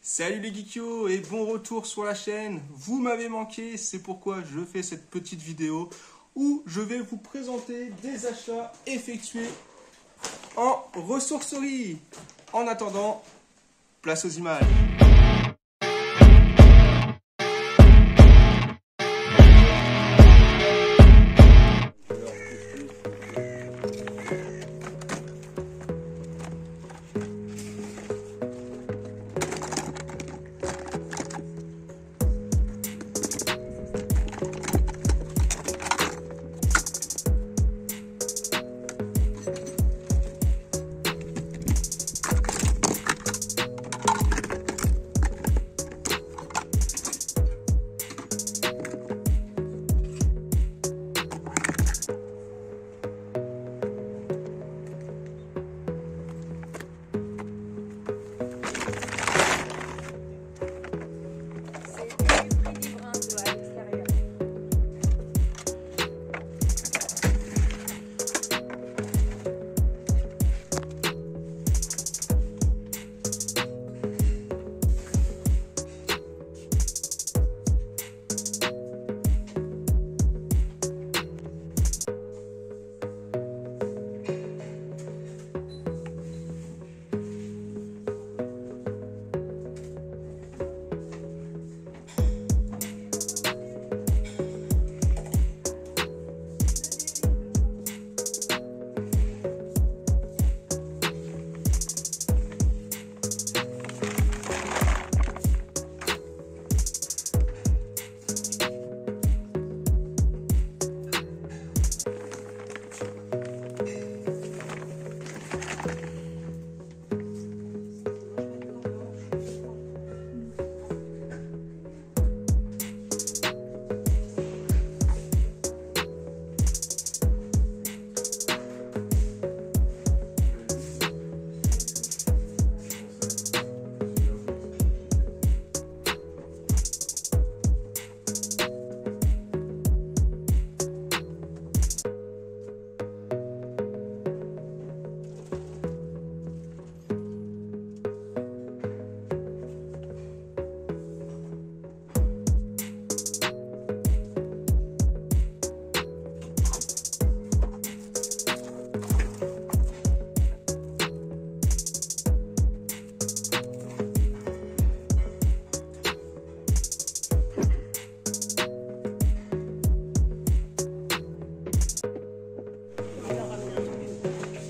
Salut les geekios et bon retour sur la chaîne. Vous m'avez manqué, c'est pourquoi je fais cette petite vidéo où je vais vous présenter des achats effectués en ressourcerie. En attendant, place aux images.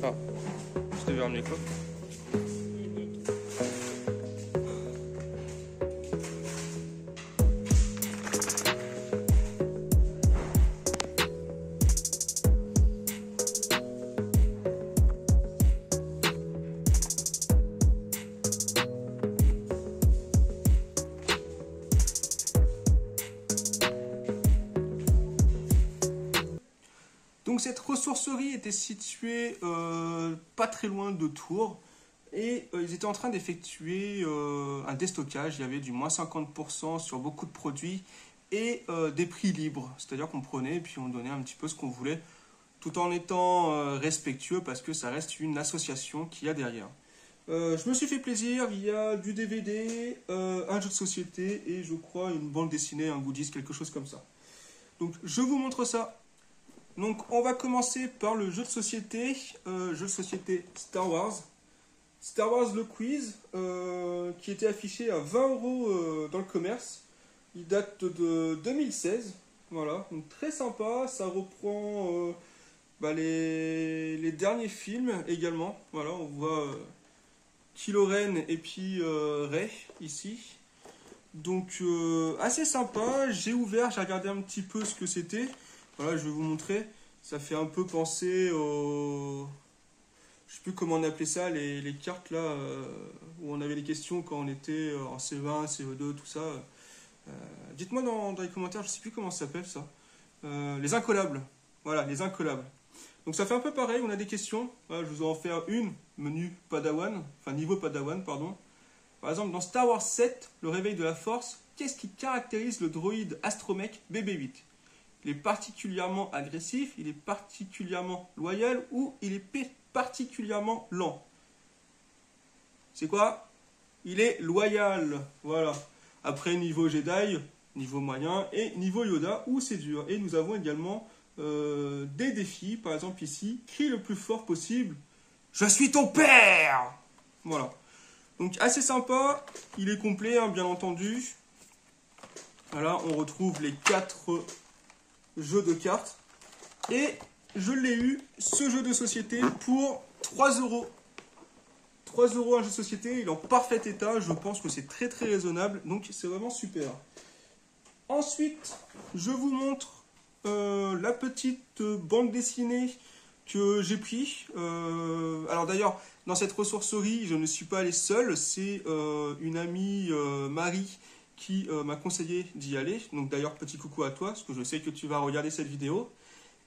Ah, je devais ramener quoi? Donc cette ressourcerie était située pas très loin de Tours et ils étaient en train d'effectuer un déstockage. Il y avait du moins 50% sur beaucoup de produits et des prix libres. C'est-à-dire qu'on prenait et puis on donnait un petit peu ce qu'on voulait tout en étant respectueux parce que ça reste une association qu'il y a derrière. Je me suis fait plaisir, il y a du DVD, un jeu de société et je crois une bande dessinée, un goodies, quelque chose comme ça. Donc je vous montre ça. Donc on va commencer par le jeu de société Star Wars. Star Wars le quiz, qui était affiché à 20 € dans le commerce. Il date de 2016. Voilà, donc très sympa. Ça reprend les derniers films également. Voilà, on voit Kylo Ren et puis Rey ici. Donc assez sympa. J'ai ouvert, j'ai regardé un petit peu ce que c'était. Voilà, je vais vous montrer. Ça fait un peu penser aux... Je sais plus comment on appelait ça, les cartes là, où on avait les questions quand on était en CE1, CE2, tout ça. Dites-moi dans les commentaires, je sais plus comment ça s'appelle ça. Les incollables. Voilà, les incollables. Donc ça fait un peu pareil, on a des questions. Voilà, je vous en fais une, menu Padawan, enfin niveau Padawan, pardon. Par exemple, dans Star Wars 7, le réveil de la force, qu'est-ce qui caractérise le droïde Astromech BB-8 ? Il est particulièrement agressif, il est particulièrement loyal ou il est particulièrement lent. C'est quoi? Il est loyal, voilà. Après, niveau Jedi, niveau moyen et niveau Yoda, où c'est dur. Et nous avons également des défis, par exemple ici, crie le plus fort possible, je suis ton père! Voilà. Donc assez sympa, il est complet, hein, bien entendu. Voilà, on retrouve les 4 jeux de cartes. Et je l'ai eu, ce jeu de société, pour 3 euros. 3 euros un jeu de société, il est en parfait état, je pense que c'est très très raisonnable, donc c'est vraiment super. Ensuite, je vous montre la petite bande dessinée que j'ai pris. Alors d'ailleurs, dans cette ressourcerie, je ne suis pas allé seul, c'est une amie, Marie, qui m'a conseillé d'y aller. Donc d'ailleurs, petit coucou à toi, parce que je sais que tu vas regarder cette vidéo.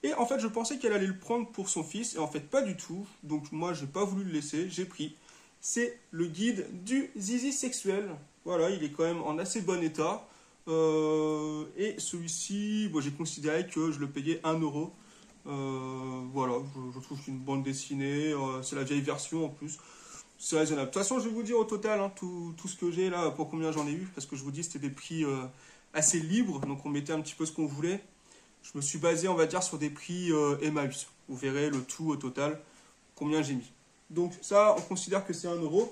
Et en fait, je pensais qu'elle allait le prendre pour son fils, et en fait, pas du tout. Donc moi, j'ai pas voulu le laisser, j'ai pris. C'est le guide du zizi sexuel. Voilà, il est quand même en assez bon état. Et celui-ci, bon, j'ai considéré que je le payais 1 euro. Voilà, je trouve qu'une bande dessinée, c'est la vieille version en plus. C'est raisonnable. De toute façon, je vais vous dire au total, hein, tout ce que j'ai là, pour combien j'en ai eu. Parce que je vous dis, c'était des prix assez libres. Donc on mettait un petit peu ce qu'on voulait. Je me suis basé, on va dire, sur des prix Emmaüs. Vous verrez le tout au total, combien j'ai mis. Donc ça, on considère que c'est 1 euro.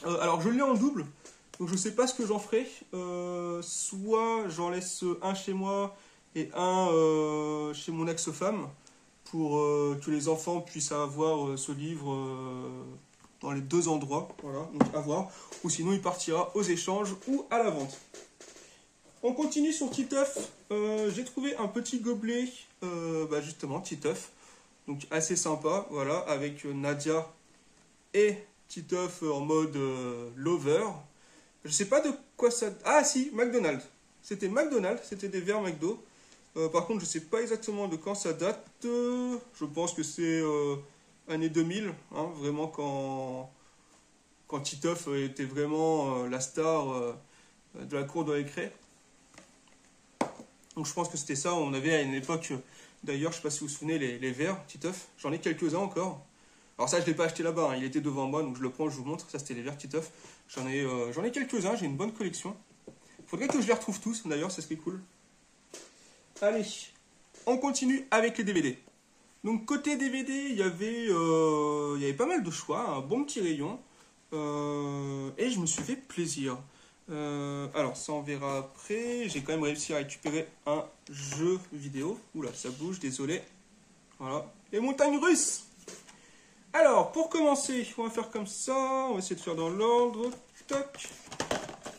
Alors je l'ai en double, donc je ne sais pas ce que j'en ferai. Soit j'en laisse un chez moi et un chez mon ex-femme, pour que les enfants puissent avoir ce livre dans les 2 endroits. Voilà, donc à voir. Ou sinon il partira aux échanges ou à la vente. On continue sur Titeuf. J'ai trouvé un petit gobelet, justement, Titeuf. Donc assez sympa, voilà, avec Nadia et Titeuf en mode lover. Je sais pas de quoi ça... Ah si, McDonald's. C'était McDonald's, c'était des verres McDo. Par contre, je sais pas exactement de quand ça date. Je pense que c'est année 2000, hein, vraiment quand Titeuf était vraiment la star de la cour de récré. Donc je pense que c'était ça, on avait à une époque, d'ailleurs, je ne sais pas si vous vous souvenez, les verres, Titeuf, j'en ai quelques-uns encore. Alors ça, je ne l'ai pas acheté là-bas, hein, il était devant moi, donc je le prends, je vous montre, ça c'était les verres Titeuf. J'en ai quelques-uns, j'ai une bonne collection. Faudrait que je les retrouve tous, d'ailleurs, c'est ce qui est cool. Allez, on continue avec les DVD. Donc côté DVD, il y avait pas mal de choix, un bon petit rayon, et je me suis fait plaisir. Alors, ça on verra après. J'ai quand même réussi à récupérer un jeu vidéo. Oula, ça bouge, désolé. Voilà. Les montagnes russes. Alors, pour commencer, on va faire comme ça. On va essayer de faire dans l'ordre. Toc.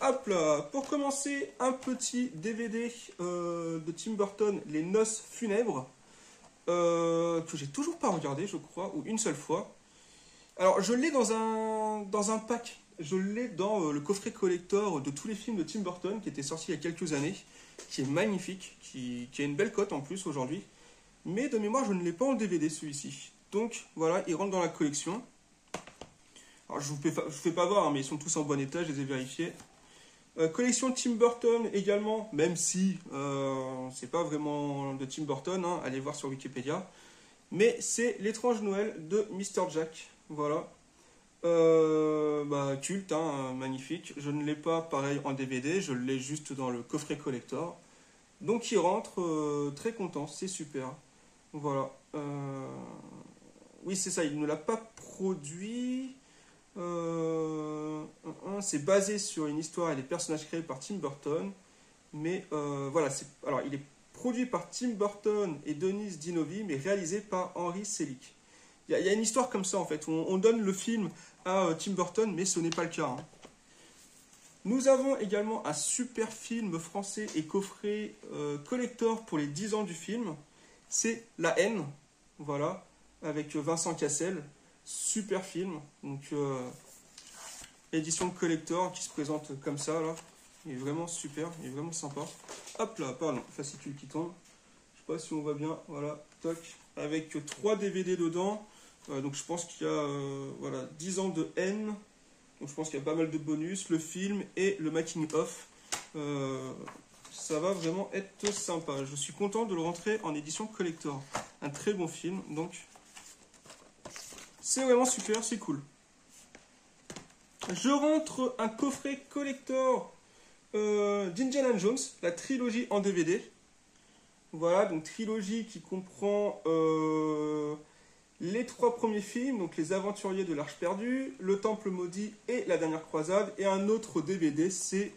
Hop là. Pour commencer, un petit DVD de Tim Burton, Les Noces funèbres. Que j'ai toujours pas regardé, je crois, ou une seule fois. Alors, je l'ai dans un pack. Je l'ai dans le coffret collector de tous les films de Tim Burton qui était sorti il y a quelques années, qui est magnifique, qui a une belle cote en plus aujourd'hui. Mais de mémoire, je ne l'ai pas en DVD celui-ci. Donc voilà, il rentre dans la collection. Alors je vous fais pas voir, hein, mais ils sont tous en bon état, je les ai vérifiés. Collection Tim Burton également, même si c'est pas vraiment de Tim Burton, hein, allez voir sur Wikipédia. Mais c'est L'étrange Noël de Mr. Jack. Voilà. Culte, hein, magnifique. Je ne l'ai pas pareil en DVD, je l'ai juste dans le coffret collector. Donc il rentre, très content, c'est super. Voilà. Oui, c'est ça, il ne l'a pas produit. C'est basé sur une histoire et des personnages créés par Tim Burton. Mais voilà, alors il est produit par Tim Burton et Denis Dinovi, mais réalisé par Henry Selick. Il y a une histoire comme ça en fait, où on donne le film à Tim Burton, mais ce n'est pas le cas. Hein. Nous avons également un super film français et coffret collector pour les 10 ans du film. C'est La haine, voilà, avec Vincent Cassel. Super film, donc édition collector qui se présente comme ça là. Il est vraiment super, il est vraiment sympa. Hop là, pardon, fascicule qui tombe. Je sais pas si on voit bien, voilà, toc, avec 3 DVD dedans. Donc je pense qu'il y a voilà, 10 ans de haine. Donc je pense qu'il y a pas mal de bonus, le film et le making of. Ça va vraiment être sympa. Je suis content de le rentrer en édition collector. Un très bon film, donc c'est vraiment super, c'est cool. Je rentre un coffret collector d'Indiana Jones, la trilogie en DVD. Voilà, donc trilogie qui comprend les 3 premiers films, donc Les Aventuriers de l'Arche perdue, Le Temple maudit et La Dernière Croisade. Et un autre DVD, c'est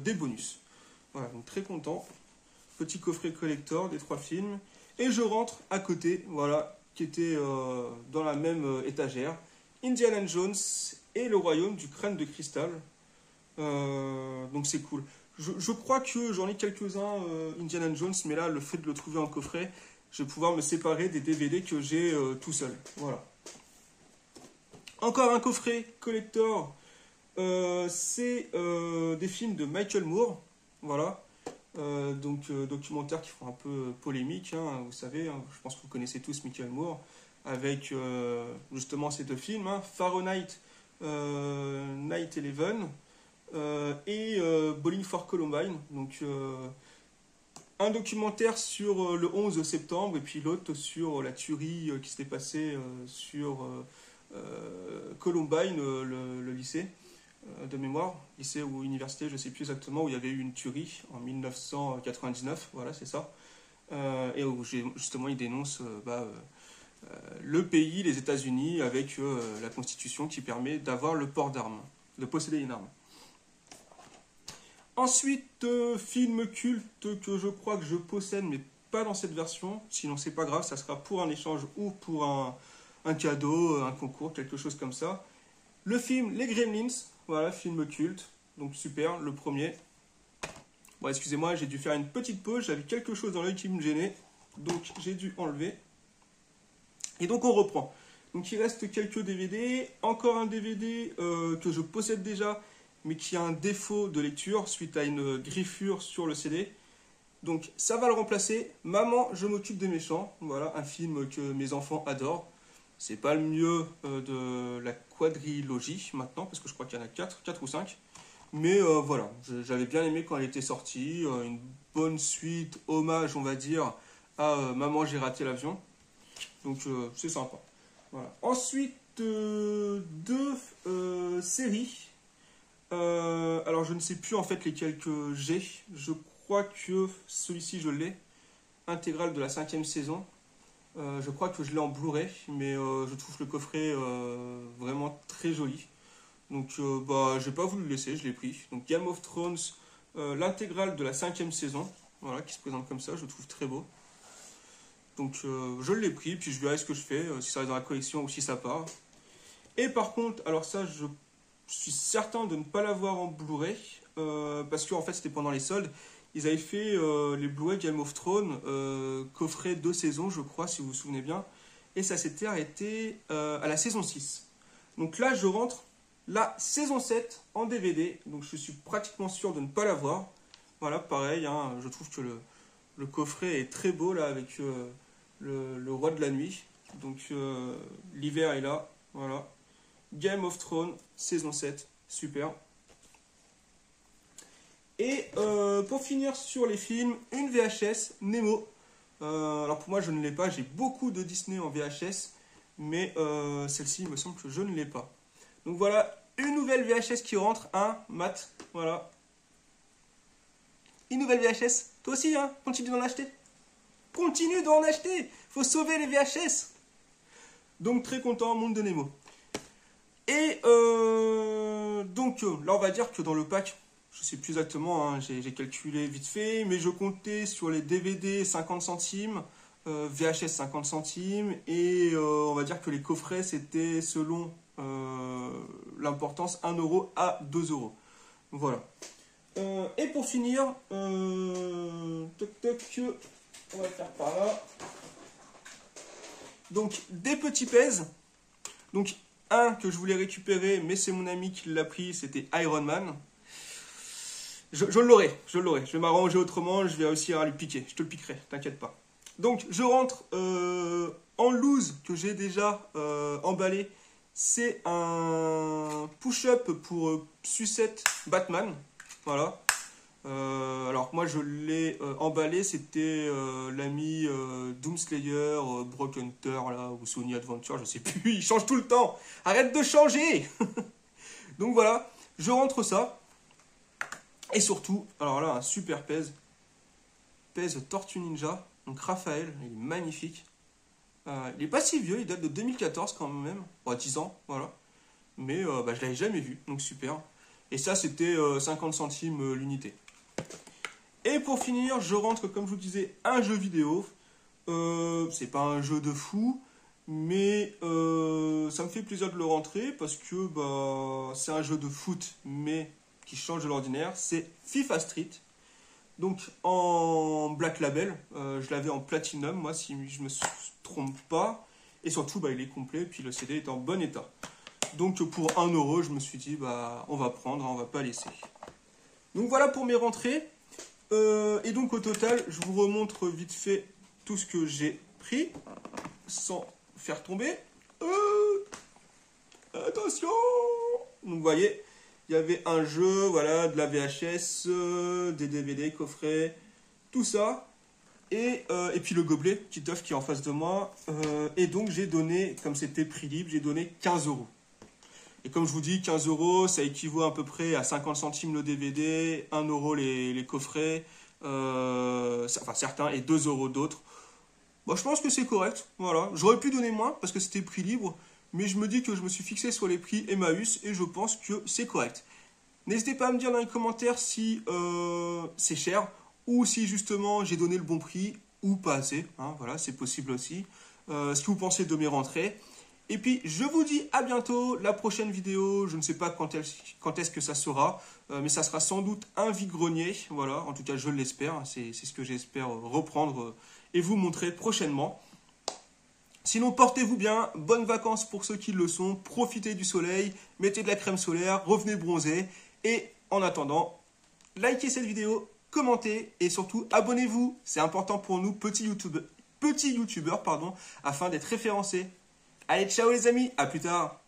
des bonus. Voilà, donc très content. Petit coffret collector des 3 films. Et je rentre à côté, voilà, qui était dans la même étagère, Indiana Jones et le Royaume du Crâne de Cristal. Donc c'est cool. Je crois que j'en ai quelques-uns Indiana Jones, mais là, le fait de le trouver en coffret, je vais pouvoir me séparer des DVD que j'ai tout seul. Voilà. Encore un coffret collector, c'est des films de Michael Moore. Voilà. Documentaires qui font un peu polémique, hein, vous savez, hein, je pense que vous connaissez tous Michael Moore, avec justement ces 2 films, hein, Fahrenheit 9/11 et Bowling for Columbine. Donc un documentaire sur le 11 septembre et puis l'autre sur la tuerie qui s'était passée sur Columbine, le lycée de mémoire, lycée ou université, je ne sais plus exactement, où il y avait eu une tuerie en 1999, voilà, c'est ça. Et où justement il dénonce le pays, les États-Unis, avec la Constitution qui permet d'avoir le port d'armes, de posséder une arme. Ensuite, film culte que je crois que je possède, mais pas dans cette version, sinon c'est pas grave, ça sera pour un échange ou pour un cadeau, un concours, quelque chose comme ça. Le film Les Gremlins, voilà, film culte, donc super, le premier. Bon, excusez-moi, j'ai dû faire une petite pause, j'avais quelque chose dans l'œil qui me gênait, donc j'ai dû enlever. Et donc on reprend. Donc il reste quelques DVD, encore un DVD que je possède déjà, mais qui a un défaut de lecture suite à une griffure sur le CD. Donc ça va le remplacer. Maman, je m'occupe des méchants. Voilà, un film que mes enfants adorent. C'est pas le mieux de la quadrilogie maintenant, parce que je crois qu'il y en a 4 ou 5. Mais voilà, j'avais bien aimé quand elle était sortie. Une bonne suite, hommage, on va dire, à Maman, j'ai raté l'avion. Donc c'est sympa. Voilà. Ensuite, 2 séries. Alors je ne sais plus en fait lesquelles que j'ai. Je crois que celui-ci je l'ai. Intégrale de la 5e saison. Je crois que je l'ai en Blu-ray, mais je trouve le coffret vraiment très joli. Donc j'ai pas voulu le laisser, je l'ai pris. Donc Game of Thrones, l'intégrale de la 5e saison, voilà, qui se présente comme ça, je le trouve très beau. Donc je l'ai pris, puis je verrai ce que je fais, si ça reste dans la collection ou si ça part. Et par contre, alors ça je suis certain de ne pas l'avoir en Blu-ray, parce qu'en fait c'était pendant les soldes. Ils avaient fait les Blu-ray Game of Thrones, coffret 2 saisons, je crois, si vous vous souvenez bien. Et ça s'était arrêté à la saison 6. Donc là, je rentre la saison 7 en DVD. Donc je suis pratiquement sûr de ne pas l'avoir. Voilà, pareil, hein, je trouve que le coffret est très beau, là, avec le roi de la nuit. Donc l'hiver est là, voilà. Game of Thrones, saison 7, super. Et pour finir sur les films, une VHS Nemo. Alors pour moi je ne l'ai pas, j'ai beaucoup de Disney en VHS, mais celle-ci il me semble que je ne l'ai pas. Donc voilà, une nouvelle VHS qui rentre, hein, Matt, voilà. Une nouvelle VHS, toi aussi, hein, continue d'en acheter. Continue d'en acheter, faut sauver les VHS. Donc très content, monde de Nemo. Et donc là on va dire que dans le pack, je sais plus exactement, hein, j'ai calculé vite fait, mais je comptais sur les DVD 50 centimes, VHS 50 centimes, et on va dire que les coffrets c'était selon l'importance 1 euro à 2 euros. Voilà. Et pour finir, toc toc, on va faire par là. Donc des petits pèses. Donc un que je voulais récupérer, mais c'est mon ami qui l'a pris, c'était Iron Man. Je l'aurai. Je vais m'arranger autrement, je vais réussir à lui piquer. Je te le piquerai, t'inquiète pas. Donc, je rentre en loose que j'ai déjà emballé. C'est un push-up pour sucette Batman. Voilà. Alors, moi, je l'ai emballé. C'était l'ami Doomslayer, Brock Hunter, là, ou Sony Adventure, je sais plus. Il change tout le temps. Arrête de changer. Donc voilà, je rentre ça. Et surtout, alors là, un super pèse Tortue Ninja. Donc Raphaël, il est magnifique. Il n'est pas si vieux, il date de 2014 quand même. Bon, 10 ans, voilà. Mais je ne l'avais jamais vu, donc super. Et ça, c'était 50 centimes l'unité. Et pour finir, je rentre, comme je vous disais, un jeu vidéo. C'est pas un jeu de fou, mais ça me fait plaisir de le rentrer parce que c'est un jeu de foot, mais qui change de l'ordinaire. C'est FIFA Street. Donc en Black Label, je l'avais en Platinum, moi, si je me trompe pas. Et surtout, il est complet, puis le CD est en bon état. Donc pour 1 euro, je me suis dit, on va prendre, on va pas laisser. Donc voilà pour mes rentrées. Et donc au total, je vous remontre vite fait tout ce que j'ai pris, sans faire tomber. Attention! Donc vous voyez, il y avait un jeu, voilà, de la VHS, des DVD, coffrets, tout ça. Et puis le gobelet, petit œuf qui est en face de moi. Et donc j'ai donné, comme c'était prix libre, j'ai donné 15 euros. Et comme je vous dis, 15 euros, ça équivaut à peu près à 50 centimes le DVD, 1 euro les coffrets, certains, et 2 euros d'autres. Je pense que c'est correct, voilà. J'aurais pu donner moins parce que c'était prix libre, mais je me dis que je me suis fixé sur les prix Emmaüs et je pense que c'est correct. N'hésitez pas à me dire dans les commentaires si c'est cher ou si justement j'ai donné le bon prix ou pas assez, hein, voilà, c'est possible aussi. Ce que vous pensez de mes rentrées. Et puis, je vous dis à bientôt. La prochaine vidéo, je ne sais pas quand est-ce que ça sera, mais ça sera sans doute un vide-grenier. Voilà, en tout cas, je l'espère. C'est ce que j'espère reprendre et vous montrer prochainement. Sinon, portez-vous bien. Bonnes vacances pour ceux qui le sont. Profitez du soleil. Mettez de la crème solaire. Revenez bronzer. Et en attendant, likez cette vidéo, commentez et surtout, abonnez-vous. C'est important pour nous, petits youtubeurs, afin d'être référencés. Allez, ciao les amis, à plus tard.